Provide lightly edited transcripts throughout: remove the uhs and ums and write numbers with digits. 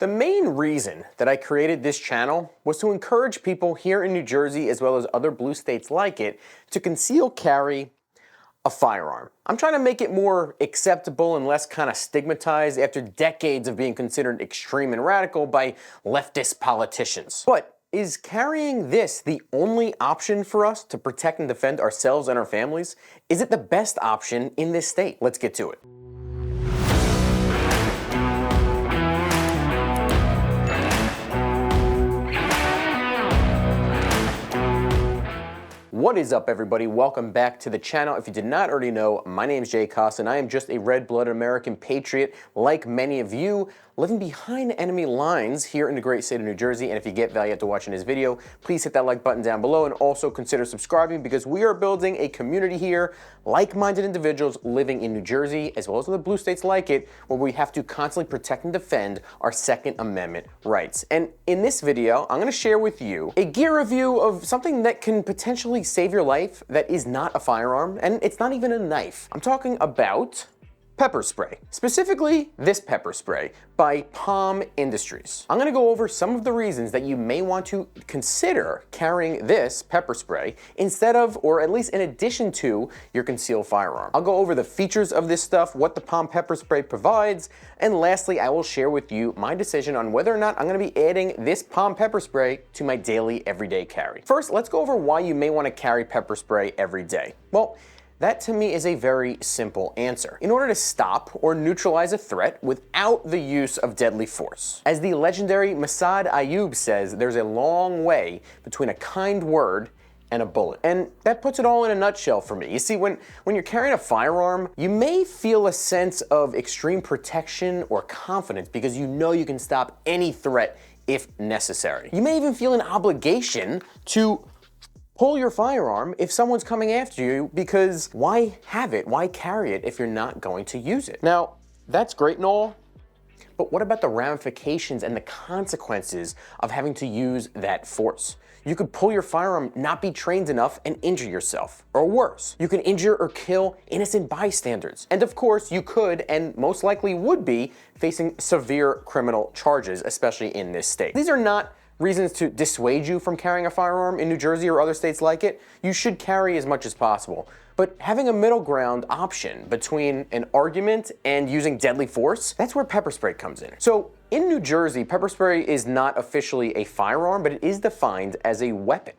The main reason that I created this channel was to encourage people here in New Jersey, as well as other blue states like it, to conceal carry a firearm. I'm trying to make it more acceptable and less kind of stigmatized after decades of being considered extreme and radical by leftist politicians. But is carrying this the only option for us to protect and defend ourselves and our families? Is it the best option in this state? Let's get to it. What is up, everybody? Welcome back to the channel. If you did not already know, my name is Jay Costa and I am just a red-blooded American patriot like many of you, living behind enemy lines here in the great state of New Jersey. And if you get value after watching this video, please hit that like button down below and also consider subscribing, because we are building a community here, like-minded individuals living in New Jersey, as well as other blue states like it, where we have to constantly protect and defend our Second Amendment rights. And in this video, I'm gonna share with you a gear review of something that can potentially save your life that is not a firearm, and it's not even a knife. I'm talking about pepper spray. Specifically, this pepper spray by POM Industries. I'm gonna go over some of the reasons that you may want to consider carrying this pepper spray instead of, or at least in addition to, your concealed firearm. I'll go over the features of this stuff, what the POM pepper spray provides, and lastly, I will share with you my decision on whether or not I'm gonna be adding this POM pepper spray to my daily, everyday carry. First, let's go over why you may wanna carry pepper spray every day. Well, that to me is a very simple answer. In order to stop or neutralize a threat without the use of deadly force. As the legendary Masad Ayub says, there's a long way between a kind word and a bullet. And that puts it all in a nutshell for me. You see, when you're carrying a firearm, you may feel a sense of extreme protection or confidence because you know you can stop any threat if necessary. You may even feel an obligation to pull your firearm if someone's coming after you, because why have it? Why carry it if you're not going to use it? Now, that's great and all, but what about the ramifications and the consequences of having to use that force? You could pull your firearm, not be trained enough, and injure yourself. Or worse, you can injure or kill innocent bystanders. And of course, you could, and most likely would be, facing severe criminal charges, especially in this state. These are not reasons to dissuade you from carrying a firearm in New Jersey or other states like it. You should carry as much as possible. But having a middle ground option between an argument and using deadly force, that's where pepper spray comes in. So in New Jersey, pepper spray is not officially a firearm, but it is defined as a weapon.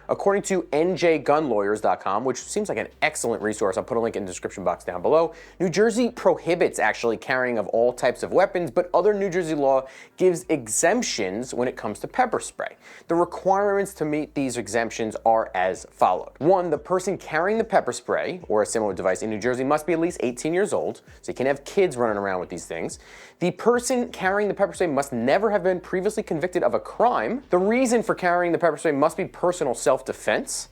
According to njgunlawyers.com, which seems like an excellent resource, I'll put a link in the description box down below, New Jersey prohibits actually carrying of all types of weapons, but other New Jersey law gives exemptions when it comes to pepper spray. The requirements to meet these exemptions are as followed. 1, the person carrying the pepper spray or a similar device in New Jersey must be at least 18 years old, so you can have kids running around with these things. The person carrying the pepper spray must never have been previously convicted of a crime. The reason for carrying the pepper spray must be personal self-defense,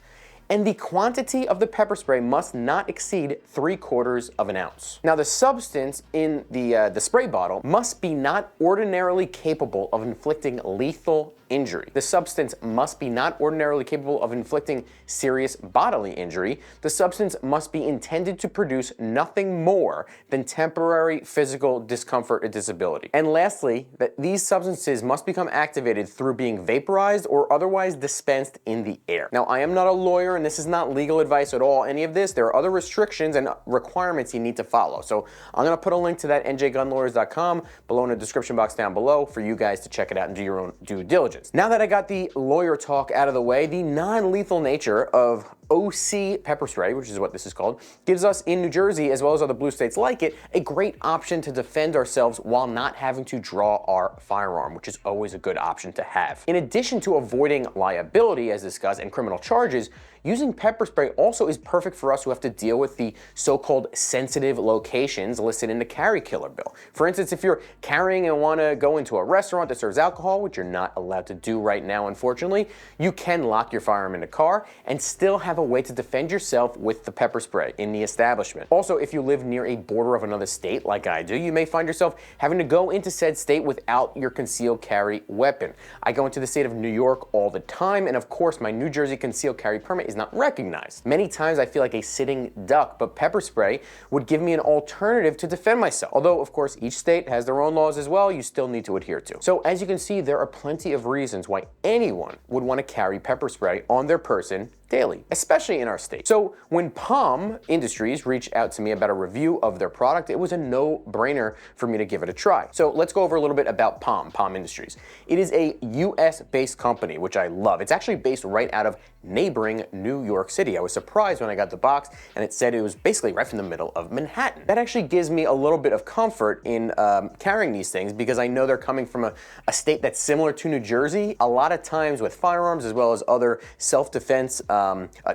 and the quantity of the pepper spray must not exceed 3/4 of an ounce. Now, the substance in the spray bottle must be not ordinarily capable of inflicting lethal injury. The substance must be not ordinarily capable of inflicting serious bodily injury. The substance must be intended to produce nothing more than temporary physical discomfort or disability. And lastly, that these substances must become activated through being vaporized or otherwise dispensed in the air. Now, I am not a lawyer and this is not legal advice at all, any of this. There are other restrictions and requirements you need to follow. So I'm gonna put a link to that njgunlawyers.com below in the description box down below for you guys to check it out and do your own due diligence. Now that I got the lawyer talk out of the way, the non-lethal nature of OC pepper spray, which is what this is called, gives us in New Jersey, as well as other blue states like it, a great option to defend ourselves while not having to draw our firearm, which is always a good option to have. In addition to avoiding liability, as discussed, and criminal charges, using pepper spray also is perfect for us who have to deal with the so-called sensitive locations listed in the carry killer bill. For instance, if you're carrying and want to go into a restaurant that serves alcohol, which you're not allowed to do right now, unfortunately, you can lock your firearm in the car and still have have a way to defend yourself with the pepper spray in the establishment. Also, if you live near a border of another state like I do, you may find yourself having to go into said state without your concealed carry weapon. I go into the state of New York all the time, and of course my New Jersey concealed carry permit is not recognized. Many times I feel like a sitting duck, but pepper spray would give me an alternative to defend myself. Although, of course, each state has their own laws as well, you still need to adhere to. So as you can see, there are plenty of reasons why anyone would want to carry pepper spray on their person daily, especially in our state. So when POM Industries reached out to me about a review of their product, it was a no-brainer for me to give it a try. So let's go over a little bit about POM Industries. It is a US-based company, which I love. It's actually based right out of neighboring New York City. I was surprised when I got the box and it said it was basically right from the middle of Manhattan. That actually gives me a little bit of comfort in carrying these things because I know they're coming from a state that's similar to New Jersey. A lot of times with firearms as well as other self-defense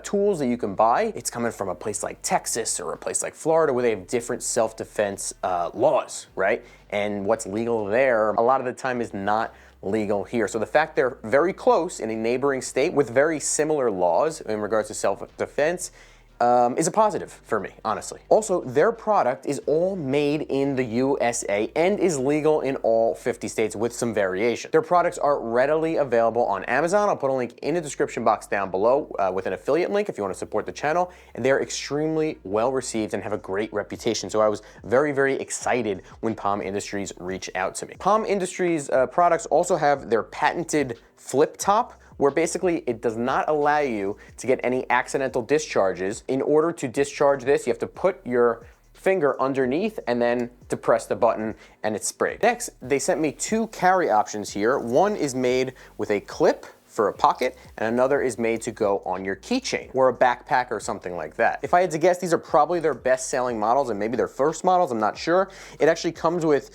tools that you can buy, it's coming from a place like Texas or a place like Florida where they have different self-defense laws, right? And what's legal there a lot of the time is not legal here. So the fact they're very close in a neighboring state with very similar laws in regards to self-defense is a positive for me, honestly. Also, their product is all made in the USA and is legal in all 50 states with some variation. Their products are readily available on Amazon. I'll put a link in the description box down below with an affiliate link if you want to support the channel. And they're extremely well received and have a great reputation. So I was very, very excited when POM Industries reached out to me. POM Industries products also have their patented flip top, where basically it does not allow you to get any accidental discharges. In order to discharge this, you have to put your finger underneath and then to press the button and it's sprayed. Next, they sent me two carry options here. One is made with a clip for a pocket, and another is made to go on your keychain or a backpack or something like that. If I had to guess, these are probably their best-selling models and maybe their first models, I'm not sure. It actually comes with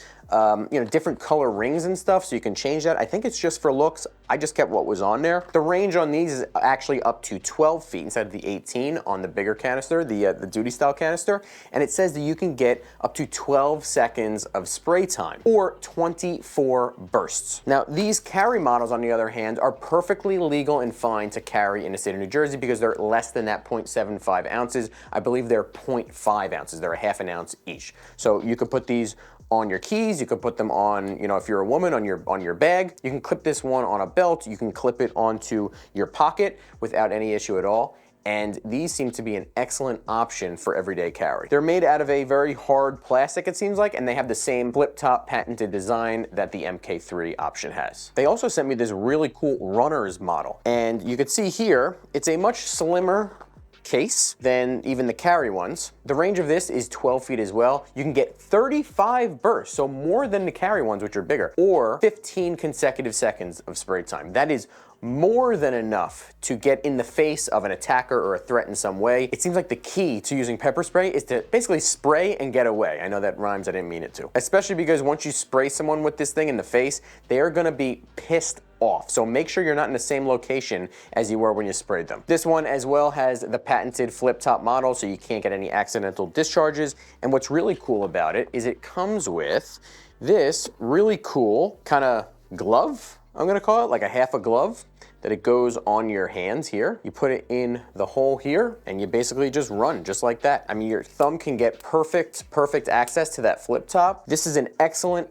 different color rings and stuff, so you can change that. I think it's just for looks. I just kept what was on there. The range on these is actually up to 12 feet instead of the 18 on the bigger canister, the duty style canister, and it says that you can get up to 12 seconds of spray time or 24 bursts. Now, these carry models, on the other hand, are perfectly legal and fine to carry in the state of New Jersey because they're less than that 0.75 ounces. I believe they're 0.5 ounces. They're a half an ounce each. So you could put these on your keys, you could put them on, if you're a woman, on your bag. You can clip this one on a belt, you can clip it onto your pocket without any issue at all. And these seem to be an excellent option for everyday carry. They're made out of a very hard plastic, it seems like, and they have the same flip-top patented design that the MK3 option has. They also sent me this really cool runner's model. And you can see here, it's a much slimmer case than even the carry ones. The range of this is 12 feet as well. You can get 35 bursts, so more than the carry ones, which are bigger, or 15 consecutive seconds of spray time. That is more than enough to get in the face of an attacker or a threat in some way. It seems like the key to using pepper spray is to basically spray and get away. I know that rhymes, I didn't mean it to. Especially because once you spray someone with this thing in the face, they are gonna be pissed off. So make sure you're not in the same location as you were when you sprayed them. This one as well has the patented flip top model, so you can't get any accidental discharges. And what's really cool about it is it comes with this really cool kind of glove, I'm gonna call it, like a half a glove, that it goes on your hands here. You put it in the hole here and you basically just run just like that. I mean, your thumb can get perfect access to that flip top. This is an excellent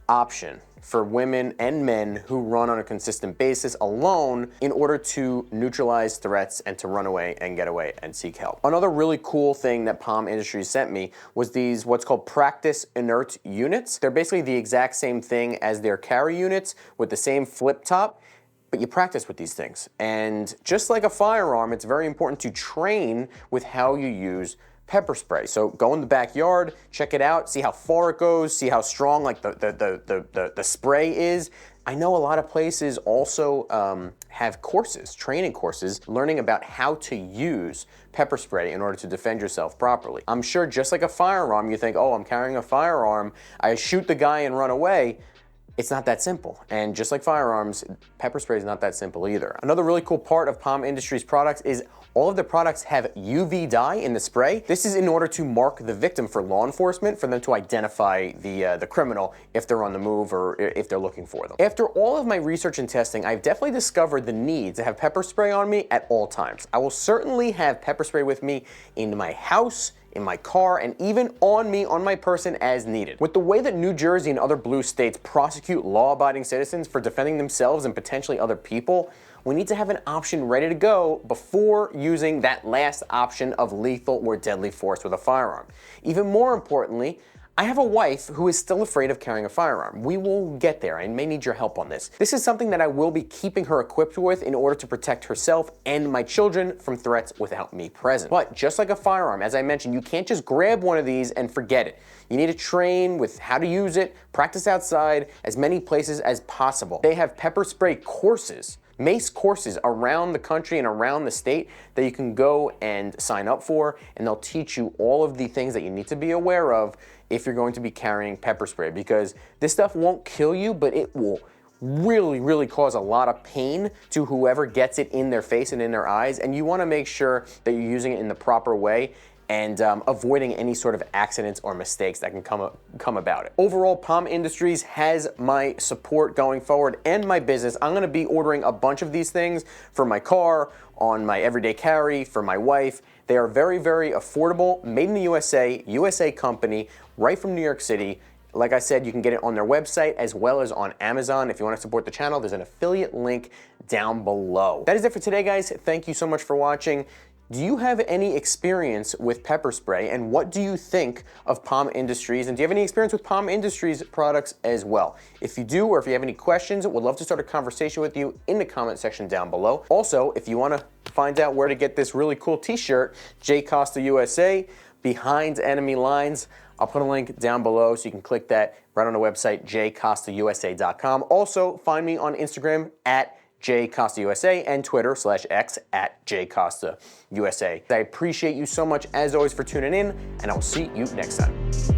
option for women and men who run on a consistent basis alone in order to neutralize threats and to run away and get away and seek help. Another really cool thing that POM Industries sent me was these what's called practice inert units. They're basically the exact same thing as their carry units with the same flip top, but you practice with these things. And just like a firearm, it's very important to train with how you use pepper spray. So go in the backyard, check it out, see how far it goes, see how strong like the spray is. I know a lot of places also have courses, training courses, learning about how to use pepper spray in order to defend yourself properly. I'm sure just like a firearm, you think, oh, I'm carrying a firearm, I shoot the guy and run away. It's not that simple. And just like firearms, pepper spray is not that simple either. Another really cool part of POM Industries products is All of the products have UV dye in the spray. This is in order to mark the victim for law enforcement, for them to identify the criminal if they're on the move or if they're looking for them. After all of my research and testing, I've definitely discovered the need to have pepper spray on me at all times. I will certainly have pepper spray with me in my house, in my car, and even on me, on my person as needed. With the way that New Jersey and other blue states prosecute law-abiding citizens for defending themselves and potentially other people, we need to have an option ready to go before using that last option of lethal or deadly force with a firearm. Even more importantly, I have a wife who is still afraid of carrying a firearm. We will get there. I may need your help on this. This is something that I will be keeping her equipped with in order to protect herself and my children from threats without me present. But just like a firearm, as I mentioned, you can't just grab one of these and forget it. You need to train with how to use it, practice outside, as many places as possible. They have pepper spray courses, mace courses around the country and around the state that you can go and sign up for, and they'll teach you all of the things that you need to be aware of if you're going to be carrying pepper spray, because this stuff won't kill you, but it will really cause a lot of pain to whoever gets it in their face and in their eyes, and you want to make sure that you're using it in the proper way and avoiding any sort of accidents or mistakes that can come about it. Overall, POM Industries has my support going forward and my business. I'm going to be ordering a bunch of these things for my car, on my everyday carry, for my wife. They are very affordable, made in the USA, USA company, right from New York City. Like I said, you can get it on their website as well as on Amazon. If you want to support the channel, there's an affiliate link down below. That is it for today, guys. Thank you so much for watching. Do you have any experience with pepper spray, and what do you think of POM Industries? And do you have any experience with POM Industries products as well? If you do, or if you have any questions, would love to start a conversation with you in the comment section down below. Also, if you want to find out where to get this really cool t-shirt, J Costa USA, Behind Enemy Lines, I'll put a link down below so you can click that right on the website, jcostausa.com. Also, find me on Instagram at JCostaUSA and Twitter /X at JCostaUSA. I appreciate you so much as always for tuning in, and I will see you next time.